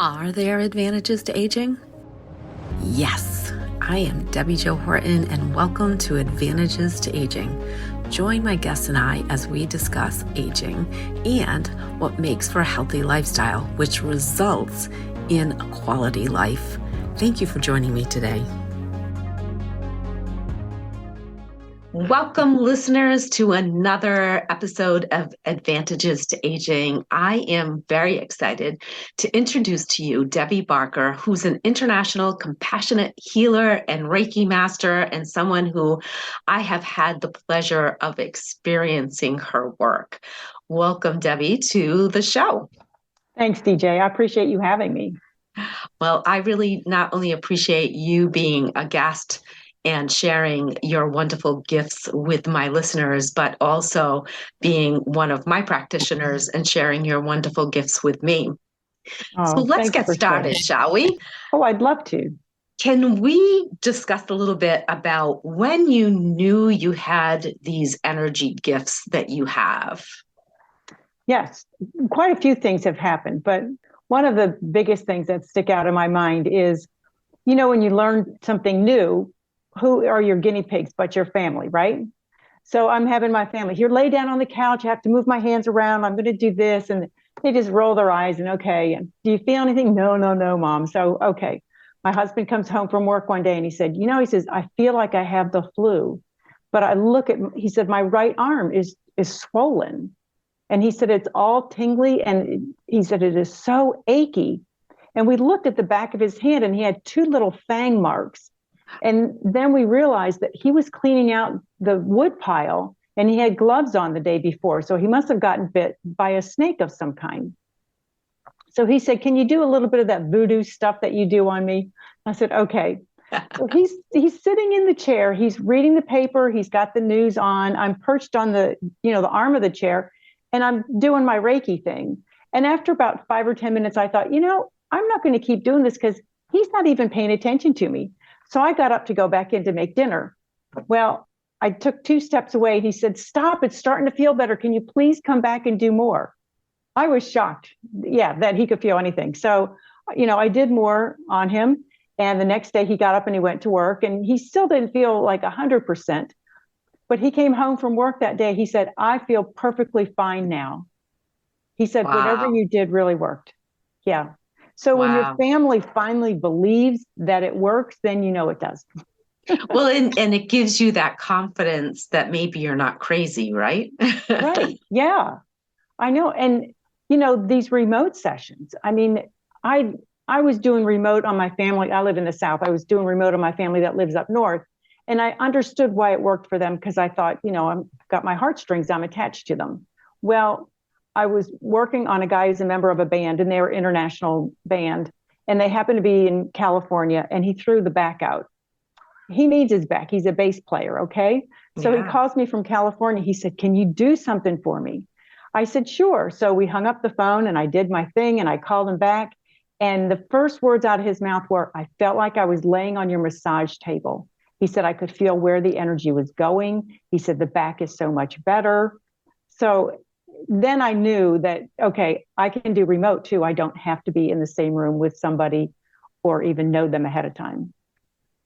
Are there advantages to aging? Yes, I am Debbi-Jo Horton, and welcome to Advantages to Aging. Join my guests and I as we discuss aging and what makes for a healthy lifestyle, which results in a quality life. Thank you for joining me today. Welcome, listeners, to another episode of Advantages to Aging. I am very excited to introduce to you Debbie Barker, who's an international compassionate healer and Reiki master, and someone who I have had the pleasure of experiencing her work. Welcome, Debbie, to the show. Thanks, DJ. I appreciate you having me. Well, I really not only appreciate you being a guest and sharing your wonderful gifts with my listeners, but also being one of my practitioners and sharing your wonderful gifts with me. So let's get started, shall we? Oh, I'd love to. Can we discuss a little bit about when you knew you had these energy gifts that you have? Yes, quite a few things have happened, but one of the biggest things that stick out in my mind is, when you learn something new, who are your guinea pigs but your family, right? So I'm having my family here, lay down on the couch, I have to move my hands around, I'm going to do this. And they just roll their eyes and okay. And do you feel anything? No, Mom. So, okay. My husband comes home from work one day and he said, he says, I feel like I have the flu, but he said, my right arm is swollen. And he said, it's all tingly. And he said, it is so achy. And we looked at the back of his hand and he had two little fang marks. And then we realized that he was cleaning out the wood pile and he had gloves on the day before. So he must have gotten bit by a snake of some kind. So he said, can you do a little bit of that voodoo stuff that you do on me? I said, okay. So he's sitting in the chair. He's reading the paper. He's got the news on. I'm perched on the arm of the chair and I'm doing my Reiki thing. And after about 5 or 10 minutes, I thought, I'm not going to keep doing this because he's not even paying attention to me. So I got up to go back in to make dinner. Well, I took 2 steps away. He said, stop, it's starting to feel better. Can you please come back and do more? I was shocked, that he could feel anything. So, I did more on him. And the next day he got up and he went to work and he still didn't feel like 100%. But he came home from work that day. He said, I feel perfectly fine now. He said, wow. Whatever you did really worked. Yeah. So when your family finally believes that it works, then it does. Well, and it gives you that confidence that maybe you're not crazy, right? Right. Yeah, I know. And, these remote sessions, I was doing remote on my family. I live in the South. I was doing remote on my family that lives up north. And I understood why it worked for them because I thought, I've got my heartstrings, I'm attached to them. Well, I was working on a guy who's a member of a band and they were an international band and they happened to be in California and he threw the back out. He needs his back. He's a bass player. Okay. So he calls me from California. He said, can you do something for me? I said, sure. So we hung up the phone and I did my thing and I called him back. And the first words out of his mouth were, I felt like I was laying on your massage table. He said, I could feel where the energy was going. He said, the back is so much better. So then I knew that, okay, I can do remote too. I don't have to be in the same room with somebody or even know them ahead of time.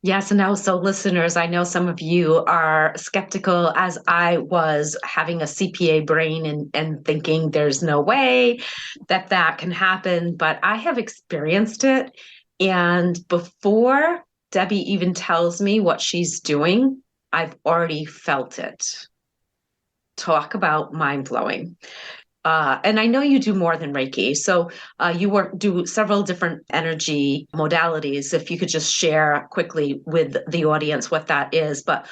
Yes. And also listeners, I know some of you are skeptical as I was, having a CPA brain and thinking there's no way that can happen, but I have experienced it. And before Debbie even tells me what she's doing, I've already felt it. Talk about mind-blowing. And I know you do more than Reiki. So you do several different energy modalities. If you could just share quickly with the audience what that is. But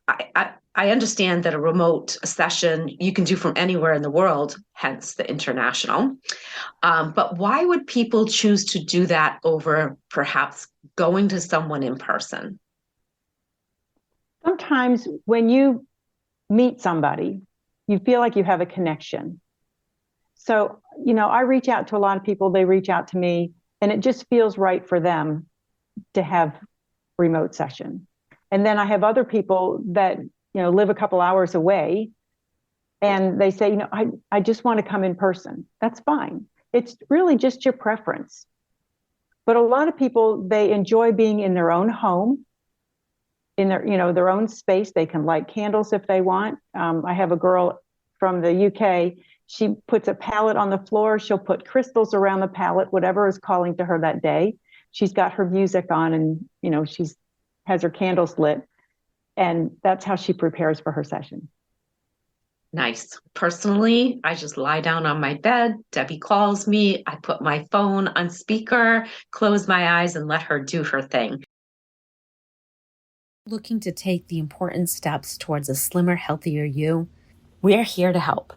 I understand that a remote session you can do from anywhere in the world, hence the international. But why would people choose to do that over perhaps going to someone in person? Sometimes when you meet somebody, you feel like you have a connection. So, I reach out to a lot of people, they reach out to me, and it just feels right for them to have remote session. And then I have other people that, live a couple hours away and they say, I just want to come in person. That's fine. it's really just your preference. But a lot of people, they enjoy being in their own home, in their own space. They can light candles if they want. I have a girl from the UK. She puts a palette on the floor. She'll put crystals around the palette, whatever is calling to her that day. She's got her music on, and she's has her candles lit, and that's how she prepares for her session. Nice. Personally, I just lie down on my bed. Debbie calls me. I put my phone on speaker, close my eyes, and let her do her thing. Looking to take the important steps towards a slimmer, healthier you? We're here to help.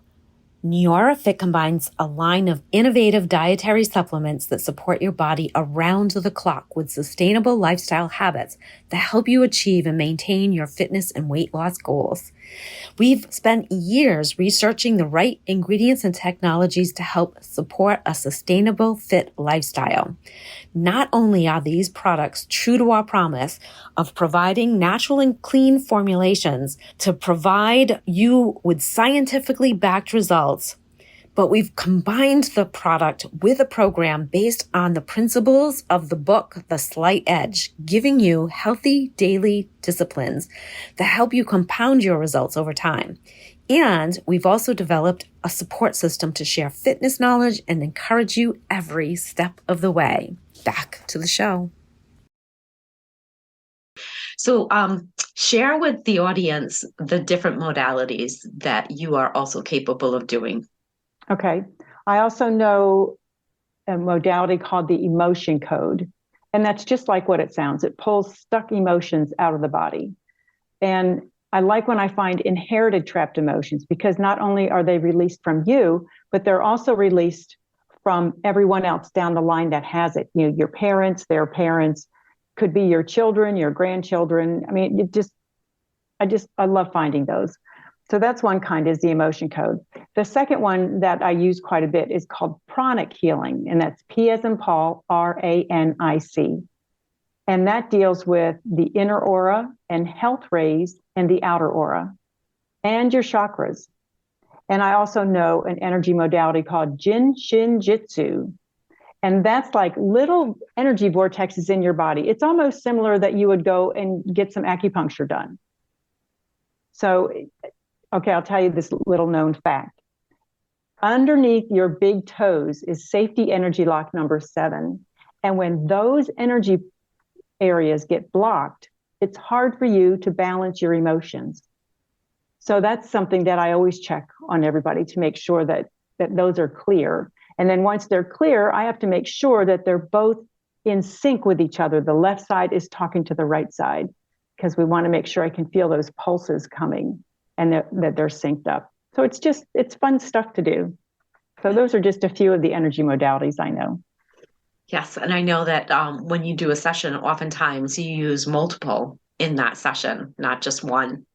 NeuroFit combines a line of innovative dietary supplements that support your body around the clock with sustainable lifestyle habits that help you achieve and maintain your fitness and weight loss goals. We've spent years researching the right ingredients and technologies to help support a sustainable, fit lifestyle. Not only are these products true to our promise of providing natural and clean formulations to provide you with scientifically backed results, but we've combined the product with a program based on the principles of the book, The Slight Edge, giving you healthy daily disciplines that help you compound your results over time. And we've also developed a support system to share fitness knowledge and encourage you every step of the way. Back to the show. So share with the audience the different modalities that you are also capable of doing. Okay. I also know a modality called the emotion code. And that's just like what it sounds. It pulls stuck emotions out of the body. And I like when I find inherited trapped emotions, because not only are they released from you, but they're also released from everyone else down the line that has it. Your parents, their parents, could be your children, your grandchildren. I mean, I love finding those. So that's one kind, is the emotion code. The second one that I use quite a bit is called pranic healing, and that's P as in Paul, RANIC. And that deals with the inner aura and health rays and the outer aura and your chakras. And I also know an energy modality called Jin Shin Jitsu. And that's like little energy vortexes in your body. It's almost similar that you would go and get some acupuncture done. So, okay, I'll tell you this little known fact. Underneath your big toes is safety energy lock number 7. And when those energy areas get blocked, it's hard for you to balance your emotions. So that's something that I always check on everybody to make sure that those are clear. And then once they're clear, I have to make sure that they're both in sync with each other. The left side is talking to the right side, because we want to make sure I can feel those pulses coming and that they're synced up. So it's fun stuff to do. So those are just a few of the energy modalities I know. Yes, and I know that when you do a session, oftentimes you use multiple in that session, not just one,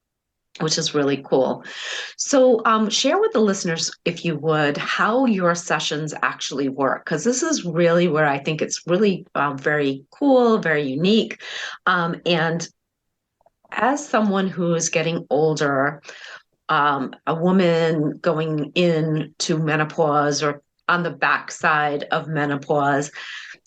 which is really cool. So share with the listeners, if you would, how your sessions actually work, because this is really where I think it's really very cool, very unique. And as someone who is getting older, a woman going into menopause or on the backside of menopause,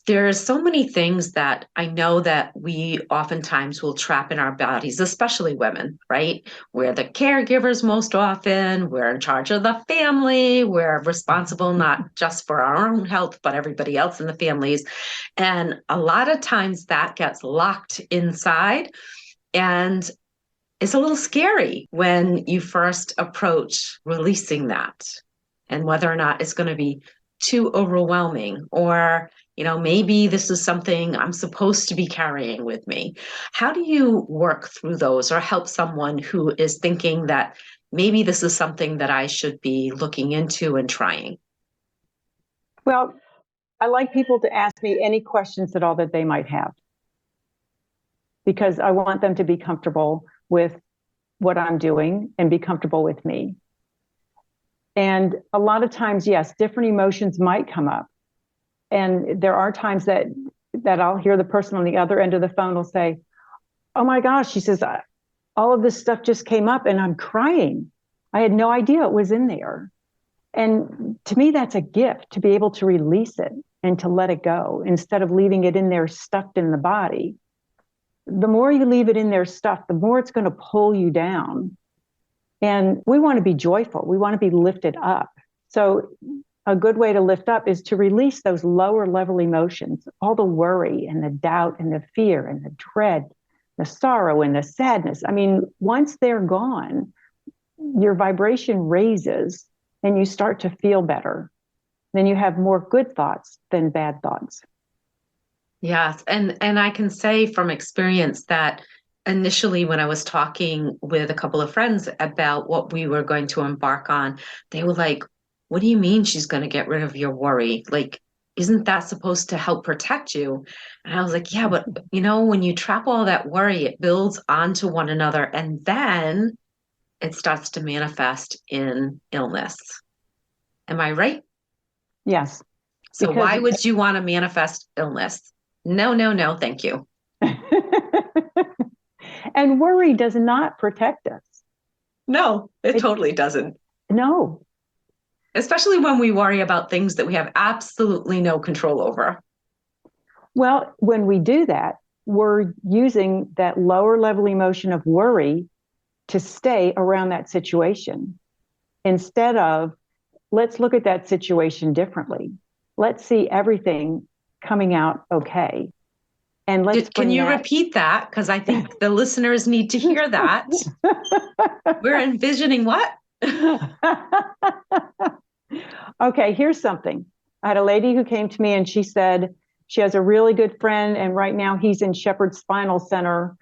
there's so many things that I know that we oftentimes will trap in our bodies, especially women, right? We're the caregivers most often. We're in charge of the family. We're responsible not just for our own health, but everybody else in the families. And a lot of times that gets locked inside, and it's a little scary when you first approach releasing that, and whether or not it's going to be too overwhelming, or maybe this is something I'm supposed to be carrying with me. How do you work through those, or help someone who is thinking that maybe this is something that I should be looking into and trying? Well, I like people to ask me any questions at all that they might have, because I want them to be comfortable with what I'm doing and be comfortable with me. And a lot of times, yes, different emotions might come up. And there are times that I'll hear the person on the other end of the phone will say, "Oh my gosh," she says, "all of this stuff just came up and I'm crying. I had no idea it was in there." And to me, that's a gift to be able to release it and to let it go instead of leaving it in there stuck in the body. The more you leave it in there stuck, the more it's going to pull you down. And we want to be joyful. We want to be lifted up. So a good way to lift up is to release those lower level emotions, all the worry and the doubt and the fear and the dread, the sorrow and the sadness. I mean, once they're gone, your vibration raises and you start to feel better. Then you have more good thoughts than bad thoughts. Yes. And I can say from experience that initially when I was talking with a couple of friends about what we were going to embark on, they were like, what do you mean she's going to get rid of your worry? Like, isn't that supposed to help protect you? And I was like, yeah, but when you trap all that worry, it builds onto one another and then it starts to manifest in illness. Am I right? Yes. So why would you want to manifest illness? No, thank you. And worry does not protect us. No, it totally doesn't. No. Especially when we worry about things that we have absolutely no control over. Well, when we do that, we're using that lower level emotion of worry to stay around that situation instead of, let's look at that situation differently. Let's see everything coming out okay. And can you repeat that? Because I think the listeners need to hear that. We're envisioning what? Okay, here's something. I had a lady who came to me and she said she has a really good friend, and right now he's in Shepherd's Spinal Center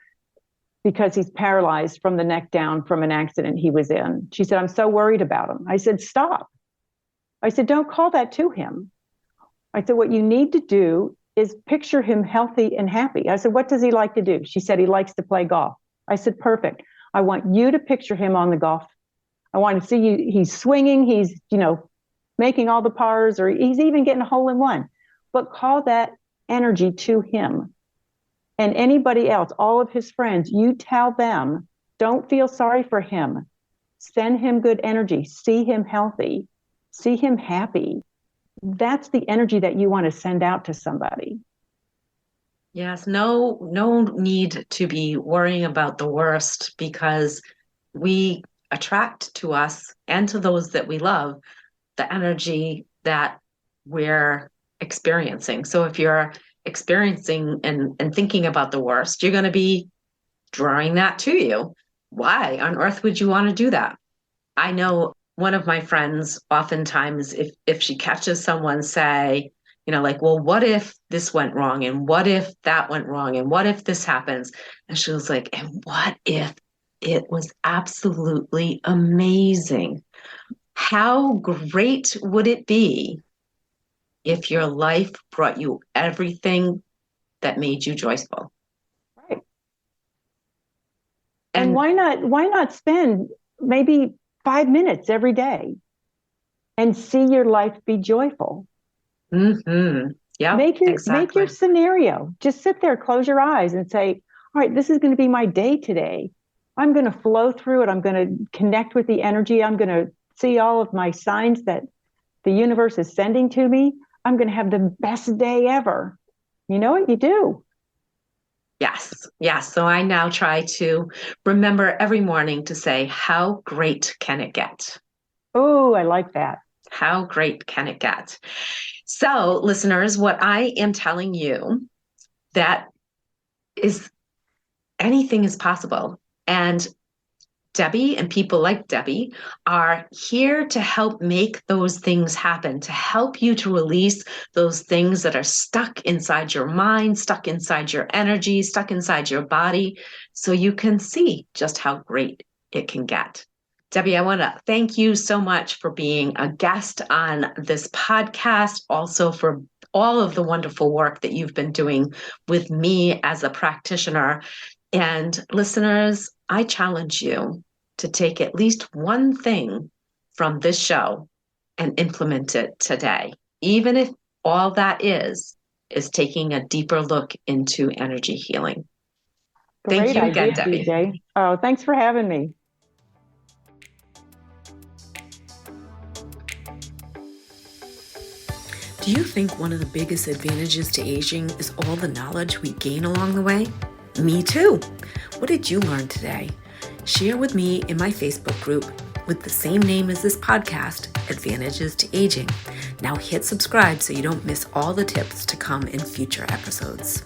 because he's paralyzed from the neck down from an accident he was in. She said, I'm so worried about him. I said, stop. I said, don't call that to him. I said, what you need to do is picture him healthy and happy. I said, what does he like to do? She said, he likes to play golf. I said, perfect. I want you to picture him on the golf. I want to see you. He's swinging. He's, making all the pars, or he's even getting a hole in one. But call that energy to him. And anybody else, all of his friends, you tell them, don't feel sorry for him. Send him good energy. See him healthy. See him happy. That's the energy that you want to send out to somebody. Yes, no need to be worrying about the worst, because we attract to us and to those that we love the energy that we're experiencing. So if you're experiencing and thinking about the worst, you're going to be drawing that to you. Why on earth would you want to do that? I know one of my friends, oftentimes, if she catches someone say, like, well, what if this went wrong? And what if that went wrong? And what if this happens? And she was like, and what if it was absolutely amazing? How great would it be if your life brought you everything that made you joyful? Right. And why not spend maybe 5 minutes every day and see your life be joyful? Mm-hmm. Yeah. Make your scenario. Just sit there, close your eyes and say, all right, this is going to be my day today. I'm going to flow through it. I'm going to connect with the energy. I'm going to see all of my signs that the universe is sending to me. I'm going to have the best day ever. You know what you do? Yes. So I now try to remember every morning to say, how great can it get? Oh, I like that. How great can it get? So, listeners, what I am telling you, that is, anything is possible. And Debbi and people like Debbi are here to help make those things happen, to help you to release those things that are stuck inside your mind, stuck inside your energy, stuck inside your body, so you can see just how great it can get. Debbi, I want to thank you so much for being a guest on this podcast, also for all of the wonderful work that you've been doing with me as a practitioner. And listeners, I challenge you to take at least one thing from this show and implement it today, even if all that is taking a deeper look into energy healing. Thank you again, Debbi. DJ. Oh, thanks for having me. Do you think one of the biggest advantages to aging is all the knowledge we gain along the way? Me too. What did you learn today? Share with me in my Facebook group with the same name as this podcast, Advantages to Aging. Now hit subscribe so you don't miss all the tips to come in future episodes.